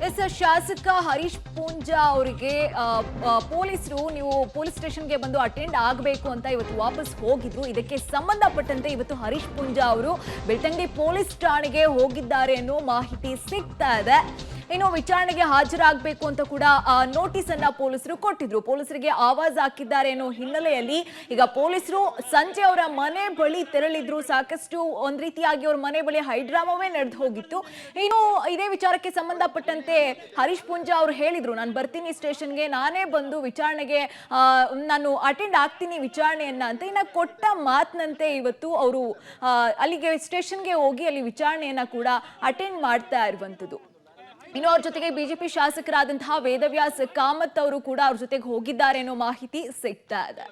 S ಶಾಸಕ ಹರೀಶ್ ಪೂಂಜಾ ಅವರಿಗೆ ಪೊಲೀಸರು ನೀವು ಪೊಲೀಸ್ ಸ್ಟೇಷನ್ಗೆ ಬಂದು ಅಟೆಂಡ್ ಆಗಬೇಕು ಅಂತ ಇವತ್ತು ವಾಪಸ್ ಹೋಗಿದ್ರು. ಇದಕ್ಕೆ ಸಂಬಂಧಪಟ್ಟಂತೆ ಇವತ್ತು ಹರೀಶ್ ಪೂಂಜಾ ಅವರು ಬೆಳ್ತಂಗಡಿ ಪೊಲೀಸ್ ಠಾಣೆಗೆ ಹೋಗಿದ್ದಾರೆ ಅನ್ನೋ ಮಾಹಿತಿ ಸಿಗ್ತಾ ಇದೆ. ಇನ್ನು ವಿಚಾರಣೆಗೆ ಹಾಜರಾಗಬೇಕು ಅಂತ ಕೂಡ ನೋಟಿಸ್ ಅನ್ನ ಪೊಲೀಸರು ಕೊಟ್ಟಿದ್ರು. ಪೊಲೀಸರಿಗೆ ಆವಾಜ್ ಹಾಕಿದ್ದಾರೆ ಅನ್ನೋ ಹಿನ್ನೆಲೆಯಲ್ಲಿ ಈಗ ಪೊಲೀಸರು ಸಂಜೆ ಅವರ ಮನೆ ಬಳಿ ತೆರಳಿದ್ರು. ಸಾಕಷ್ಟು ಒಂದ್ ರೀತಿಯಾಗಿ ಅವ್ರ ಮನೆ ಬಳಿ ಹೈಡ್ರಾಮವೇ ನಡೆದು ಹೋಗಿತ್ತು. ಇನ್ನು ಇದೇ ವಿಚಾರಕ್ಕೆ ಸಂಬಂಧಪಟ್ಟಂತೆ ಹರೀಶ್ ಪೂಂಜಾ ಅವರು ಹೇಳಿದ್ರು, ನಾನು ಬರ್ತೀನಿ ಸ್ಟೇಷನ್ಗೆ, ನಾನೇ ಬಂದು ವಿಚಾರಣೆಗೆ ನಾನು ಅಟೆಂಡ್ ಆಗ್ತೀನಿ ವಿಚಾರಣೆಯನ್ನ ಅಂತ. ಇನ್ನ ಕೊಟ್ಟ ಮಾತಿನಂತೆ ಇವತ್ತು ಅವರು ಅಲ್ಲಿಗೆ ಸ್ಟೇಷನ್ಗೆ ಹೋಗಿ ಅಲ್ಲಿ ವಿಚಾರಣೆಯನ್ನ ಕೂಡ ಅಟೆಂಡ್ ಮಾಡ್ತಾ ಇರುವಂತದ್ದು. ಇನ್ನು ಅವ್ರ ಜೊತೆಗೆ ಬಿಜೆಪಿ ಶಾಸಕರಾದಂತಹ ವೇದವ್ಯಾಸ್ ಕಾಮತ್ ಅವರು ಕೂಡ ಅವ್ರ ಜೊತೆಗೆ ಹೋಗಿದ್ದಾರೆ ಅನ್ನೋ ಮಾಹಿತಿ ಸಿಗ್ತಾ ಇದೆ.